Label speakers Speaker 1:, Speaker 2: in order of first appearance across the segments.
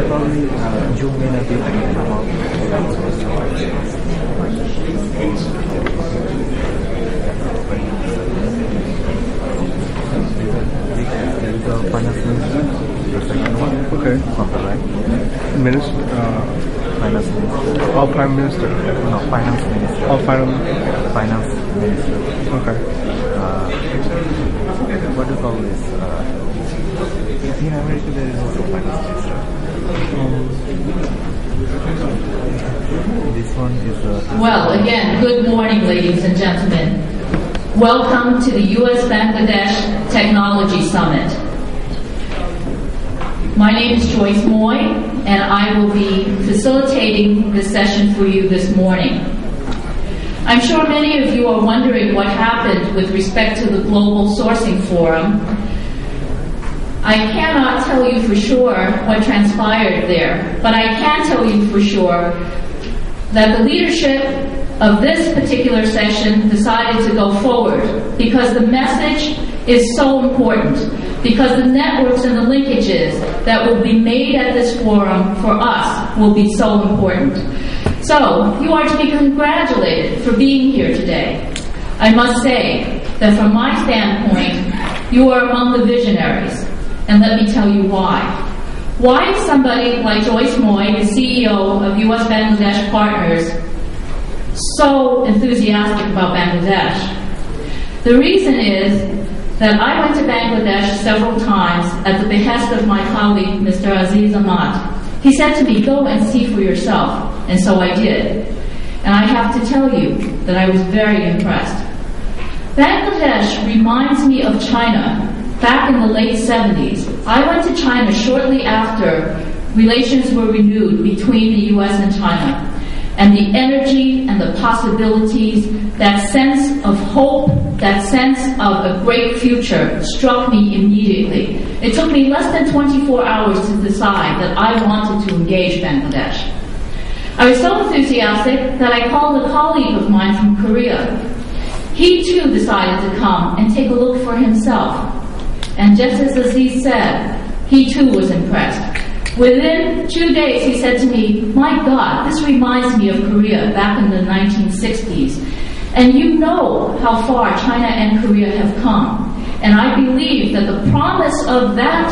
Speaker 1: probably zoom in a bit about the finance minister, the second one.
Speaker 2: Okay.
Speaker 1: On the right. Finance minister.
Speaker 2: Oh, Prime Minister.
Speaker 1: No, finance minister.
Speaker 2: Oh,
Speaker 1: finance minister.
Speaker 2: Okay.
Speaker 1: What do you call this? In America, there is also finance minister. This one is
Speaker 3: Well, again, good morning, ladies and gentlemen. Welcome to the U.S.-Bangladesh Technology Summit. My name is Joyce Moy, and I will be facilitating this session for you this morning. I'm sure many of you are wondering what happened with respect to the Global Sourcing Forum. I cannot tell you for sure what transpired there, but I can tell you for sure that the leadership of this particular session decided to go forward because the message is so important, because the networks and the linkages that will be made at this forum for us will be so important. So, you are to be congratulated for being here today. I must say that from my standpoint, you are among the visionaries, and let me tell you why. Why is somebody like Joyce Moy, the CEO of U.S.-Bangladesh Partners, so enthusiastic about Bangladesh? The reason is that I went to Bangladesh several times at the behest of my colleague, Mr. Aziz Ahmad. He said to me, go and see for yourself, and so I did. And I have to tell you that I was very impressed. Bangladesh reminds me of China. Back in the late 70s, I went to China shortly after relations were renewed between the U.S. and China. And the energy and the possibilities, that sense of hope, that sense of a great future struck me immediately. It took me less than 24 hours to decide that I wanted to engage Bangladesh. I was so enthusiastic that I called a colleague of mine from Korea. He too decided to come and take a look for himself. And just as Aziz said, he too was impressed. Within 2 days, he said to me, my God, this reminds me of Korea back in the 1960s. And you know how far China and Korea have come. And I believe that the promise of that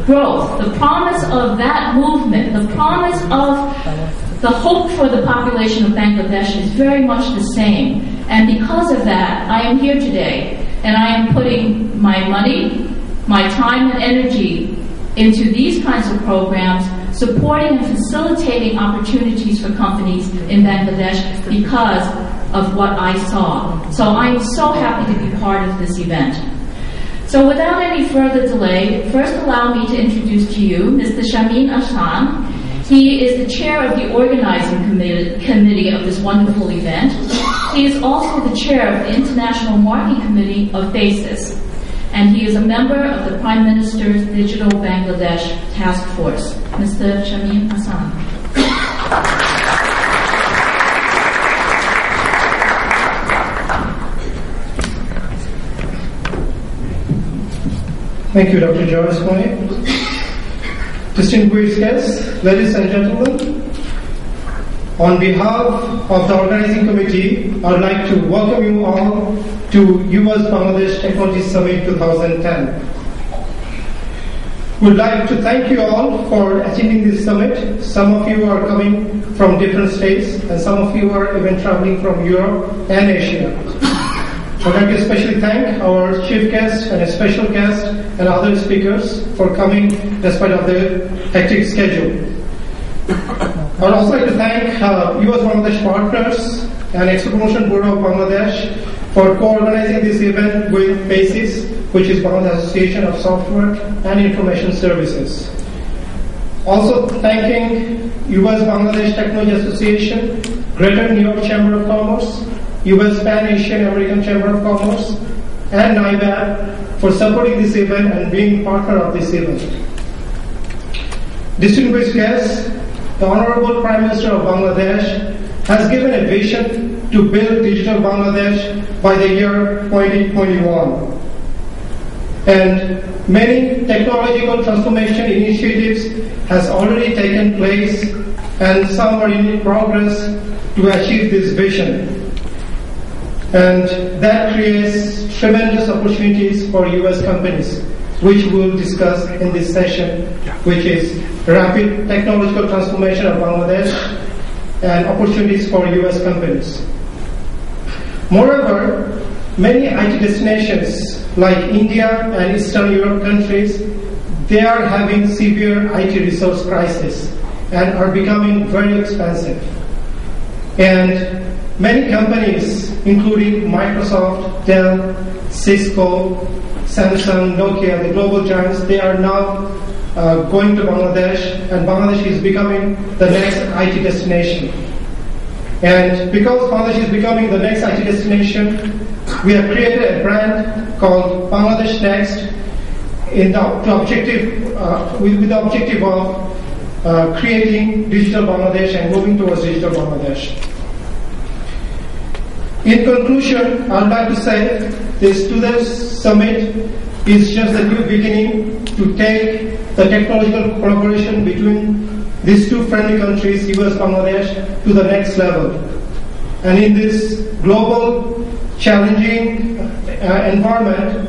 Speaker 3: growth, the promise of that movement, the promise of the hope for the population of Bangladesh is very much the same. And because of that, I am here today. And I am putting my money, my time and energy into these kinds of programs, supporting and facilitating opportunities for companies in Bangladesh because of what I saw. So I'm so happy to be part of this event. So without any further delay, first allow me to introduce to you Mr. Shamin Ahsan. He is the chair of the organizing committee of this wonderful event. He is also the chair of the International Marketing Committee of BASIS. And he is a member of the Prime Minister's Digital Bangladesh Task Force. Mr. Shamin Ahsan.
Speaker 4: Thank you, Dr. Joyce Moy. Distinguished guests, ladies and gentlemen, on behalf of the organizing committee, I would like to welcome you all to U.S.-Bangladesh Technology Summit 2010. We'd like to thank you all for attending this summit. Some of you are coming from different states, and some of you are even traveling from Europe and Asia. I'd like to especially thank our chief guest and a special guest and other speakers for coming despite of their hectic schedule. I would also like to thank U.S.-Bangladesh Partners and Export Promotion Bureau of Bangladesh for co-organizing this event with BASIS, which is Bangladesh Association of Software and Information Services. Also thanking U.S.-Bangladesh Technology Association, Greater New York Chamber of Commerce, U.S. Pan-Asian American Chamber of Commerce, and NIBAD for supporting this event and being partner of this event. Distinguished guests, the Honorable Prime Minister of Bangladesh has given a vision to build digital Bangladesh by the year 2021. And many technological transformation initiatives has already taken place, and some are in progress to achieve this vision. And that creates tremendous opportunities for US companies, which we'll discuss in this session, which is rapid technological transformation of Bangladesh and opportunities for US companies. Moreover, many IT destinations like India and Eastern Europe countries, they are having severe IT resource crisis and are becoming very expensive. And many companies, including Microsoft, Dell, Cisco, Samsung, Nokia, the global giants, they are now going to Bangladesh, and Bangladesh is becoming the next IT destination. And because Bangladesh is becoming the next IT destination, we have created a brand called Bangladesh Next with the objective of creating digital Bangladesh and moving towards digital Bangladesh. In conclusion, I would like to say this Students' Summit is just a new beginning to take the technological collaboration between these two friendly countries, US and Bangladesh, to the next level. And in this global, challenging environment,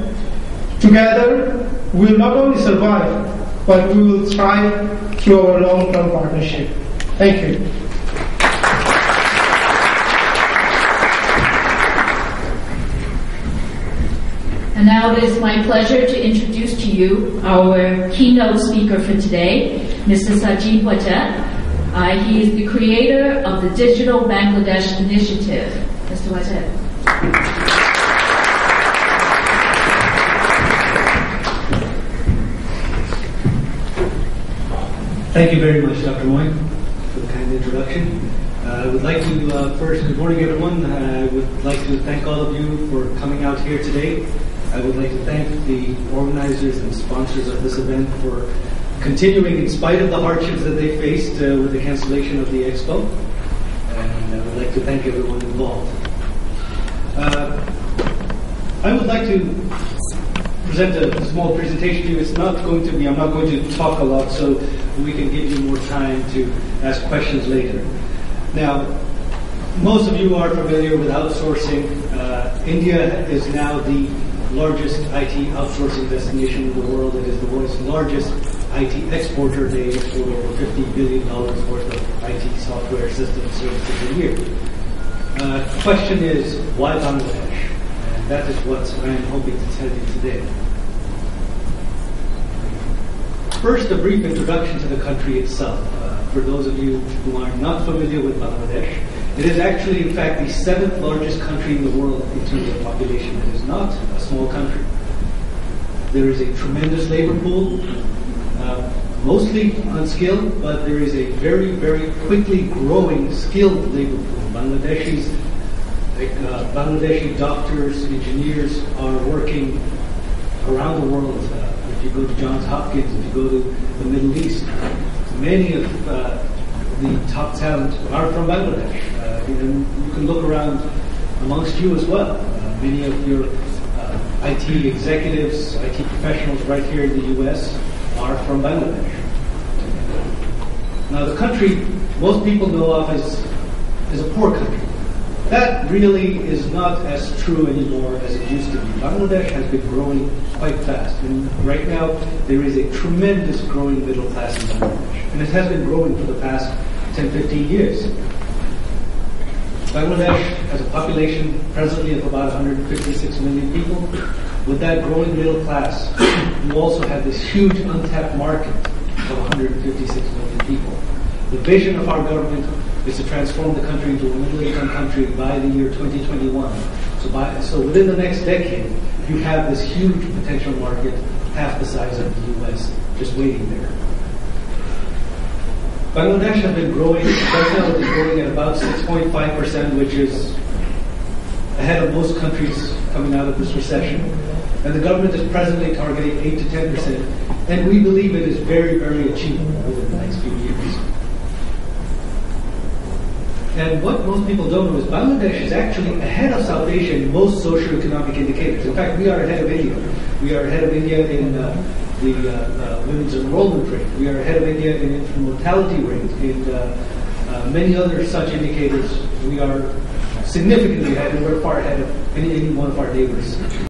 Speaker 4: together we will not only survive, but we will thrive through our long-term partnership. Thank you.
Speaker 3: And now it is my pleasure to introduce to you our keynote speaker for today, Mr. Sajid Wajet. He is the creator of the Digital Bangladesh Initiative. Mr. Wajet.
Speaker 2: Thank you very much, Dr. Moy, for the kind introduction. I would like to first, good morning everyone. I would like to thank all of you for coming out here today. I would like to thank the organizers and sponsors of this event for continuing in spite of the hardships that they faced with the cancellation of the expo. And I would like to thank everyone involved. I would like to present a small presentation to you. It's not going to be, I'm not going to talk a lot, so we can give you more time to ask questions later. Now, most of you are familiar with outsourcing. India is now the largest IT outsourcing destination in the world. It is the world's largest IT exporter. They export over $50 billion worth of IT software systems services a year. Question is, why Bangladesh? And that is what I'm hoping to tell you today. First, a brief introduction to the country itself. For those of you who are not familiar with Bangladesh, it is actually, in fact, the 7th largest country in the world in terms of population. It is not a small country. There is a tremendous labor pool, mostly unskilled, but there is a very, very quickly growing skilled labor pool. Bangladeshi doctors, engineers are working around the world. If you go to Johns Hopkins, if you go to the Middle East, many of the top talent are from Bangladesh. You can look around amongst you as well. Many of your IT executives, IT professionals right here in the U.S. are from Bangladesh. Now, the country most people know of is a poor country. That really is not as true anymore as it used to be. Bangladesh has been growing quite fast, and right now there is a tremendous growing middle class in Bangladesh, and it has been growing for the past 10, 15 years. Bangladesh has a population presently of about 156 million people. With that growing middle class, you also have this huge untapped market of 156 million people. The vision of our government is to transform the country into a middle-income country by the year 2021. So within the next decade, you have this huge potential market, half the size of the U.S., just waiting there. Bangladesh has been growing, right now it is growing at about 6.5%, which is ahead of most countries coming out of this recession. And the government is presently targeting 8 to 10%, and we believe it is very, very achievable within the next few years. And what most people don't know is Bangladesh is actually ahead of South Asia in most socioeconomic indicators. In fact, we are ahead of India. We are ahead of India in the women's enrollment rate. We are ahead of India in infant mortality rate. In many other such indicators, we are significantly ahead, and we're far ahead of any one of our neighbors.